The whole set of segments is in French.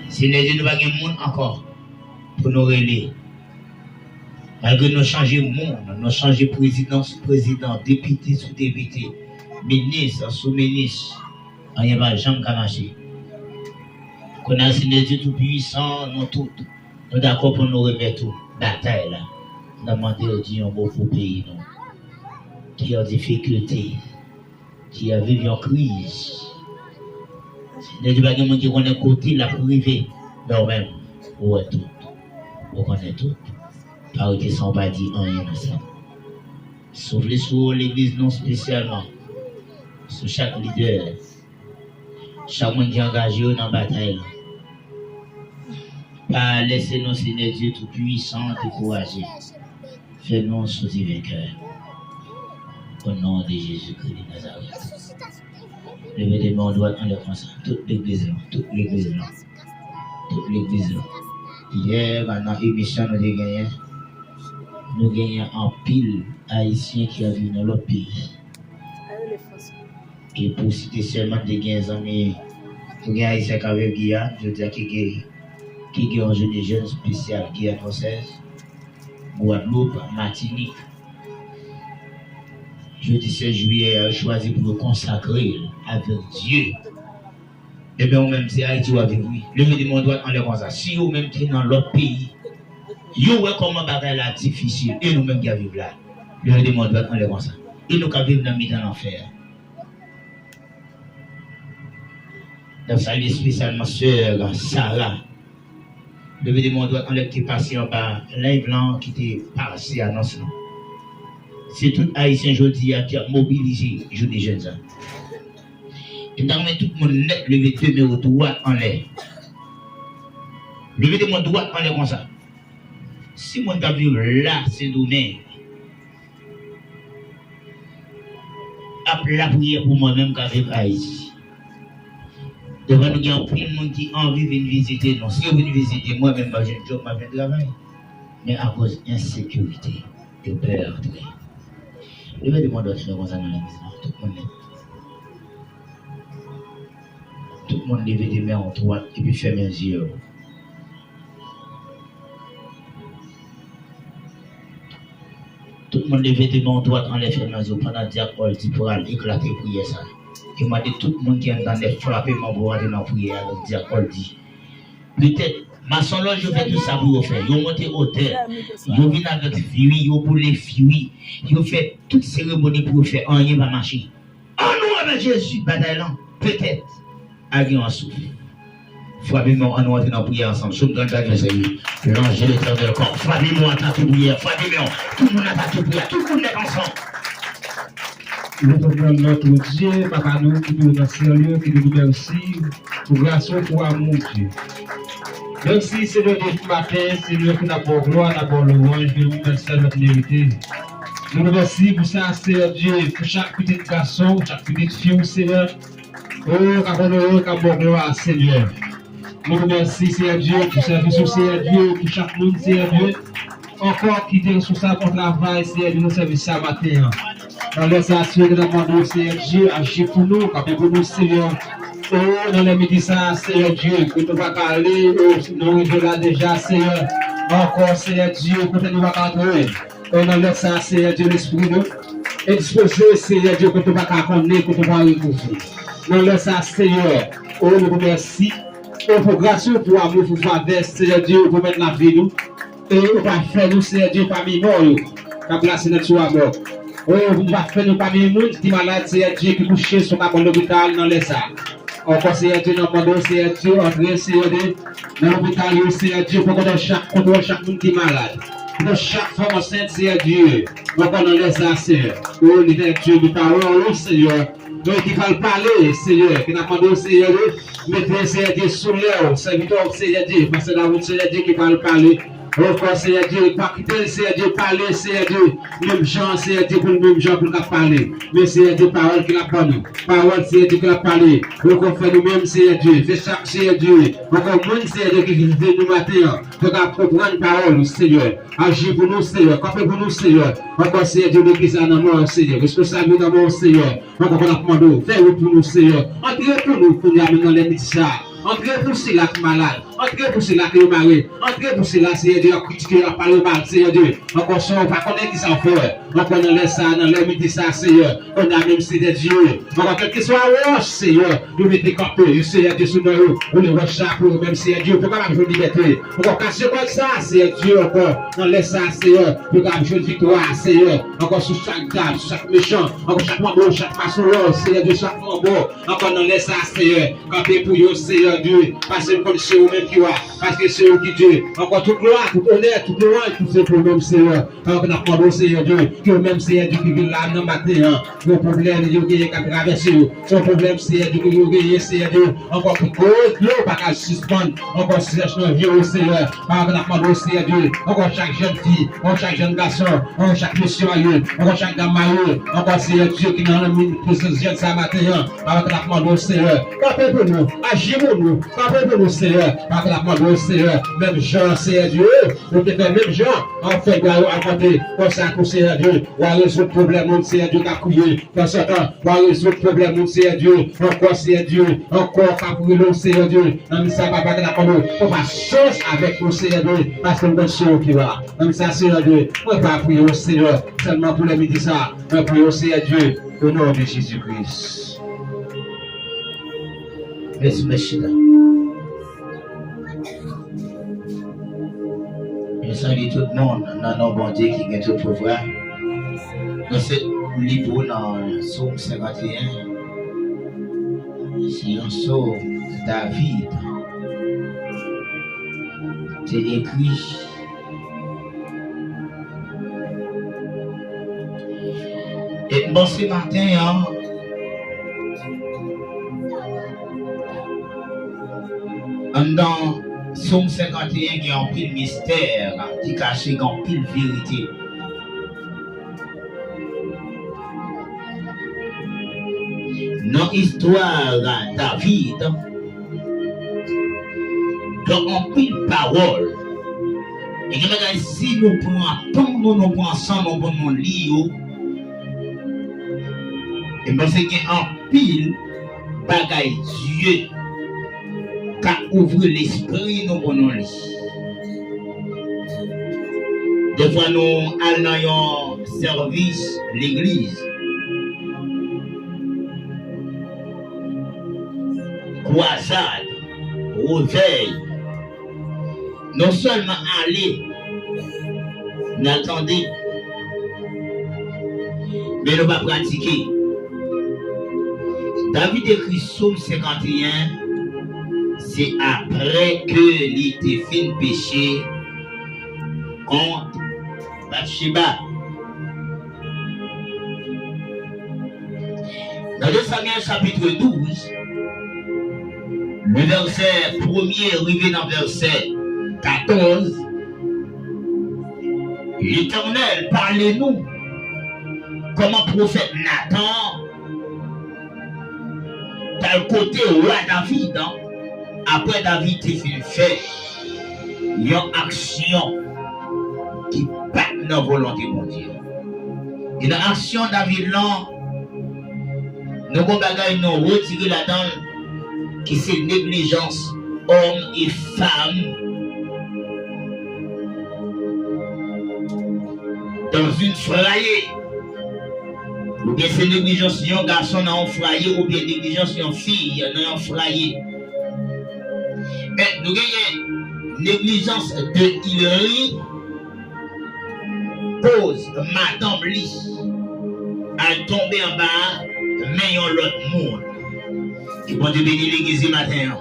Seigneur Dieu, nous n'avons pas de monde encore pour nous relayer. Malgré nous changer le monde, nous changer président sous président, député sous député, ministre sous ministre, rien ne va jamais marcher. Qu'on a Seigneur Dieu tout puissant, nous tous, nous d'accord pour nous remettre tout, bataille là. Nous demandons au Dieu un beau pays, nous, qui a en difficulté, qui a vécu en crise. Seigneur Dieu, pas de monde qui connaît côté la privée, mais même, où est tout, où connaît tout. Par que sans pas dire rien de ça. Sauf sur l'église non spécialement, sur chaque leader, chaque monde qui est engagé dans la bataille. Pas laisser nos Seigneur Dieu tout puissant, décourager. Fais-nous sortir vainqueurs. Au nom de Jésus-Christ de Nazareth. Levez les mains droites en leur ça. Toute l'église là, toute l'église là, toute l'église là. Hier, dans l'émission, nous avons gagné. Nous gagnons en pile haïtiens qui vivent dans l'autre pays. Et pour citer seulement des gains amis, nous gagnons haïtiens qui vivent en Guyane, je veux dire qui ont un jeune spécial qui est française, Guadeloupe, Martinique. Je dis 16 juillet, a choisi pour nous consacrer avec Dieu. Et bien, même si Haïti va vivre, levez des mains droites en l'air comme ça. Si vous même qui dans l'autre pays, vous voyez comment bagaille là difficile, et nous-mêmes qui vivons là, levez des mains droites en l'air comme ça. Et nous qui vivons dans l'enfer. Donc, salut spécialement sœur Sarah. Levez des mains droites en l'air qui est passé en bas, live blanc qui était passé à annonce. C'est tout haïtien aujourd'hui qui a mobilisé les jeunes jeunes. Et dans tout le monde net, levez deux mains droites en l'air. Levez des mains droites en l'air comme ça. Si mon vivre là, c'est donné. Après la prière pour moi-même qui vivre Haïti. Devant nous, il y a plein de monde qui a envie de venir visiter. Non, si vous venez visiter, moi-même, j'ai un job, je travail. Mais à cause d'insécurité, de peur. Levez des mains droites comme ça dans l'église. Tout le monde net. Tout le monde lève des mains en droite et puis ferme les yeux. Tout le monde lève des mains en droite en les ferme les yeux pendant que diacre dit pour aller éclater prière ça. Et m'a dit tout le monde qui est dans les frapper mon bras dans la prière avec diacre dit. Peut-être maçon là je fais tout ça pour vous faire. Vous montez hôtel, vous venez avec furie, vous pour les furies, vous faites toute cérémonie pour vous faire rien va marcher. En nous avec Jésus, bataille là, peut-être. Agui en souffle. Frappez-moi en nous dans la prière ensemble. Je me donne l'adversaire. L'ange de l'éternel corps. Frappez-moi en ta prière. Frappez-moi. Tout le monde a ta prière. Tout le monde est ensemble. Nous prenons notre Dieu, papa nous qui nous dans sérieux, qui nous remercie pour grâce, pour amour Dieu. Merci Seigneur de matin, Seigneur qui n'a pas gloire, n'a pas louange, nous remercions notre mérité. Nous remercions pour ça, Seigneur Dieu, pour chaque petit garçon, chaque petite fille, Seigneur. Oh, qu'à gloire, Seigneur. Nous remercions, Seigneur Dieu, pour service, Seigneur Dieu, pour chaque monde, Seigneur Dieu. Encore qui est sur ça pour travail, Seigneur Dieu, nous servions ça matin. Dans les actions que nous demandons, Seigneur Dieu, agis pour nous, pour nous, Seigneur. Oh, dans les midi, ça, Seigneur Dieu, que nous va parler, nous arrivons là déjà, Seigneur. Encore, Seigneur Dieu, que nous va parler. Oh, dans les ça, Seigneur Dieu, l'esprit nous. Et disposer, Seigneur Dieu, que nous va connaître, que nous va recouvrir. Nous laissons Seigneur, oh nous remercions, oh pour grâce, pour amour, pour faveur, Seigneur Dieu, pour mettre la vie nous, et on va faire nous, Seigneur Dieu, parmi nous, qui a placé notre choix à mort. Oh, vous va faire nous parmi nous, qui malade, Seigneur Dieu, qui couche sur l'hôpital, dans les salles. Encore, Seigneur Dieu, nous demandons, Seigneur Dieu, entrer, Seigneur Dieu, dans l'hôpital, Seigneur Dieu, pour qu'on chaque monde qui est malade. Pour chaque femme enceinte, Seigneur Dieu, nous allons laisser, Seigneur. Oh, l'éternel Dieu, nous parlons, Seigneur. Nous qui veulent parler, Seigneur, qui n'a pas de Seigneur, mettez Seigneur Dieu sur l'air, serviteur Seigneur Dieu, parce que c'est la route Seigneur Dieu qui va parler. Encore Seigneur Dieu, pas quitter Seigneur Dieu, parler Seigneur Dieu, même gens Seigneur Dieu, pour le même gens pour nous parler. Mais Seigneur Dieu, parole qu'il a parlé, parole Seigneur Dieu qu'il a parlé. Encore fait nous-mêmes Seigneur Dieu, fait chaque Seigneur Dieu, encore monde Seigneur Dieu qui vit nous matin, pour comprendre parole Seigneur, agir pour nous Seigneur, camper pour nous Seigneur. Encore Seigneur Dieu, nous qui sommes dans mort Seigneur, responsable dans mort Seigneur. Encore on a demandé, fais-le pour nous Seigneur, entrez pour nous, pour nous amener dans les métiers. entrez pour cela qui est malade, entrez pour cela qui est marié, entrez pour cela, Seigneur Dieu, critiquer, parler mal, Seigneur Dieu. Encore ça, on va connaître qui ça fait. On connaît ça, dans les métiers, ça, Seigneur. On a même Seigneur Dieu. Encore quel que soit roche, Seigneur, nous mettons campé, Seigneur Dieu, sous nous, on les roche ça pour même Seigneur Dieu, pour qu'on ait une liberté. Encore casser comme ça, Seigneur Dieu, encore, dans les ça, Seigneur, pour qu'on ait une victoire, Seigneur. Encore sous chaque table, sous chaque méchant, encore chaque membre, chaque maçon, Seigneur Dieu, chaque membre, encore dans les ça, Seigneur, camper pour vous, Seigneur Dieu, parce que comme c'est vous-même qui va, parce que c'est vous qui Dieu, encore toute gloire, tout honneur, tout louange, tout ce pour nous, Seigneur, alors qu'on a Seigneur Dieu, que même Seigneur Dieu qui vit là dans le matin, nos problèmes, Dieu qui a traversé, son problème, Seigneur Dieu qui a gagné, Seigneur Dieu, encore plus gros, pas qu'à suspendre, encore cherche nos vieux, Seigneur, alors qu'on a demandé, Seigneur Dieu, encore chaque jeune fille, encore chaque jeune garçon, encore chaque monsieur marié, encore chaque dame mariée, encore Seigneur Dieu qui dans le monde pour ce jeune ça matin, alors qu'on a demandé, Seigneur, campez pour nous, agissez pour nous, campez pour nous, Seigneur, alors qu'on a demandé, Seigneur, même Jean, Seigneur Dieu, nous te fait même Jean, en fait, à côté, comme ça, pour Seigneur Dieu, on va résoudre le problème, Seigneur Dieu, qui a couillé, dans ce temps, on va résoudre le problème, Seigneur Dieu, encore Seigneur Dieu, encore capouiller, Seigneur Dieu, dans ça, papa, on va chance avec nous, Seigneur Dieu, parce que nous sommes qui va, dans ça, Seigneur Dieu, on va prier au Seigneur, seulement pour les midi ça, on va prier au Seigneur Dieu, au nom de Jésus-Christ. Merci, monsieur. Je salue tout le monde dans nos bon Dieu qui est tout pouvoir. Dans ce livre dans Psaume 51, c'est un psaume de David. C'est écrit. Et bon, ce matin, dans Psaume 51, il y a un pile mystère qui cache un pile vérité. Dans l'histoire de David, dans un pile parole. Et si nous prenons tout, nous prenons ensemble, nous prenons lire. Et bien, c'est qu'il y a un pile bagaille Dieu qui ouvre l'esprit, nous prenons lire. Des fois, nous allons dans un service, l'église. Croisade, réveil. Non seulement aller, n'attendez, mais nous va pratiquer. David écrit Psaume 51, c'est après que il était fait péché contre Bathsheba. Dans 2 Samuel chapitre 12, le verset 1er arrivé dans le verset 14, l'Éternel, parlez-nous comment prophète Nathan, tel côté roi David, après David fait une action qui bat dans la volonté de Dieu. Et dans l'action David là, nous avons retiré là-dedans qui c'est négligence hommes et femmes dans une foyer. Ou bien c'est négligence d'un garçon dans un foyer, ou bien négligence d'une fille dans un foyer. Mais nous avons négligence de Hillary, cause Madame Lee à tomber en bas, mais en l'autre monde. Et bon Dieu bénit l'église ce matin.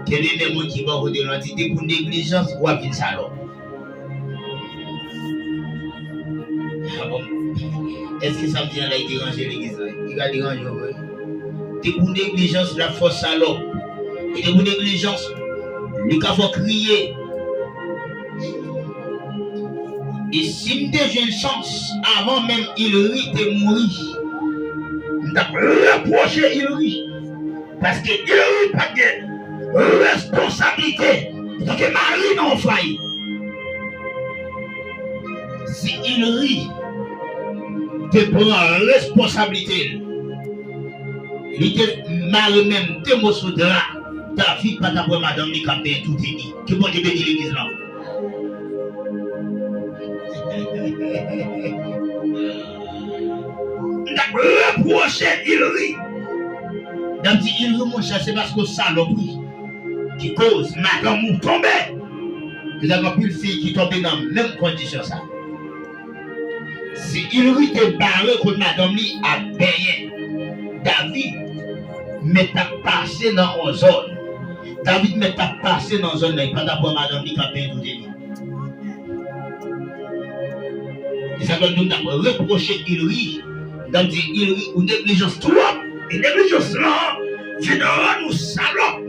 Quel est le monde qui va de l'entité pour négligence ou à une salon? Ah bon? Est-ce que ça me tient là, il dérange l'église? Il va déranger, oui. C'est pour négligence la force salon. Et pour négligence, le cas faut crier. Et si j'ai une chance, avant même Hillary de mourir, je vais rapprocher Hillary. Parce que Hillary n'a pas de responsabilité. Donc, Marie dans le foyer. Si Hillary te prend la responsabilité, il te Marie même te moussoudra. David, pas d'avoir madame, les capés, tout est dit. Que bon Dieu bénisse l'église là. Reprocher Hillary. Dans dit Hillary, mon cher, c'est parce que saloperie qui cause madame ou tomber. Vous avez plus de filles qui tombent dans la même condition ça. Si Hillary te barré contre madame li a payé, David met ta passé dans une zone. David met ta passé dans une zone, il pas d'abord madame li qui a payé tout début. Et ça donne nous reprocher Hillary. Dans dit Hillary ou négligence trop. Et négligence là, viendra nous salope.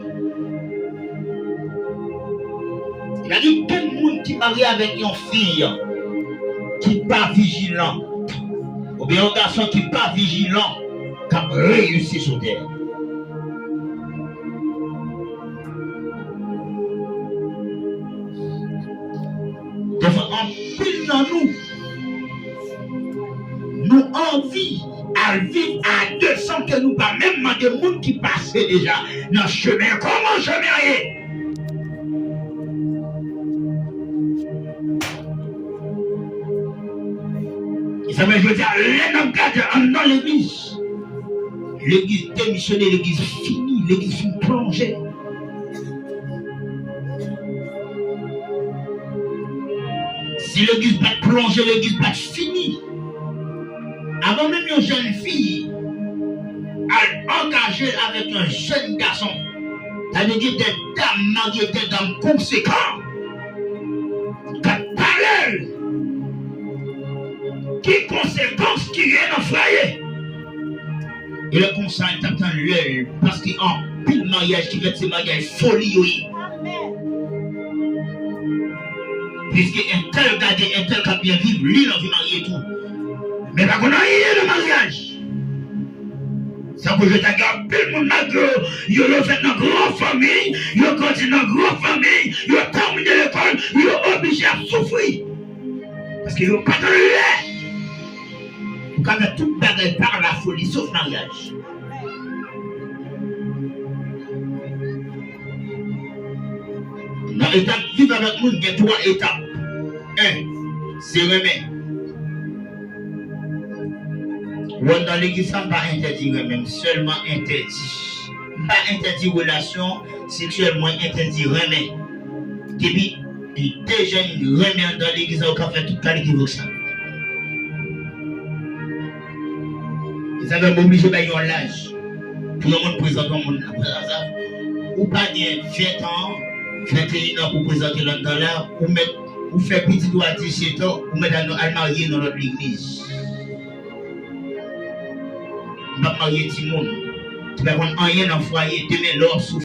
Il a dit tout le monde qui marie avec une fille qui n'est pas vigilant, ou bien un garçon qui n'est pas vigilant, qui a réussi sur terre. Devant en pile dans nous envie à vivre à 200 que nous pas même des gens qui passaient déjà dans le chemin. Comment chemin est? Ça veut dire, les hommes gardent dans l'église. L'église démissionnée, l'église finie, l'église finit plongée. Si l'église va plonger, l'église va finir. Avant même une jeune fille, elle engagée avec un jeune garçon, ça veut dire des dames mariées, des dames conséquentes, qui parlent. Qui conséquence qui vient dans le foyer. Et le conseil t'attend l'œil parce qu'il y a un pile mariage qui fait ces mariages folie. Oui. Puisque un tel gardé, un tel qui bien vivre, lui, il a envie de marier et tout. Mais pas qu'on a rien de mariage. Ça que je t'agarde, tout le monde malgré, il a fait dans une grande famille, il a continué dans une grande famille, il a terminé l'école, il a obligé à souffrir. Parce qu'il n'a pas de lait. Vous avez tout bagage par la folie, sauf mariage. Dans l'étape, vivre avec nous, il y a 3 étapes. 1, c'est remettre. Dans l'église, ça ne pas interdit même, seulement interdit. Pas interdit relation sexuellement interdit remet. Depuis, déjà une remet dans l'église, on a fait toute qualité de ça. Ça va m'obliger à avoir l'âge. Pour le monde présenter au monde. Ou pas bien 20 ans, 21 ans pour présenter l'autre là, ou faire petit doigt à 17 ans, ou mettre à marier dans notre église. On va marier tout le monde. Tu vas prendre rien dans le foyer, demain l'or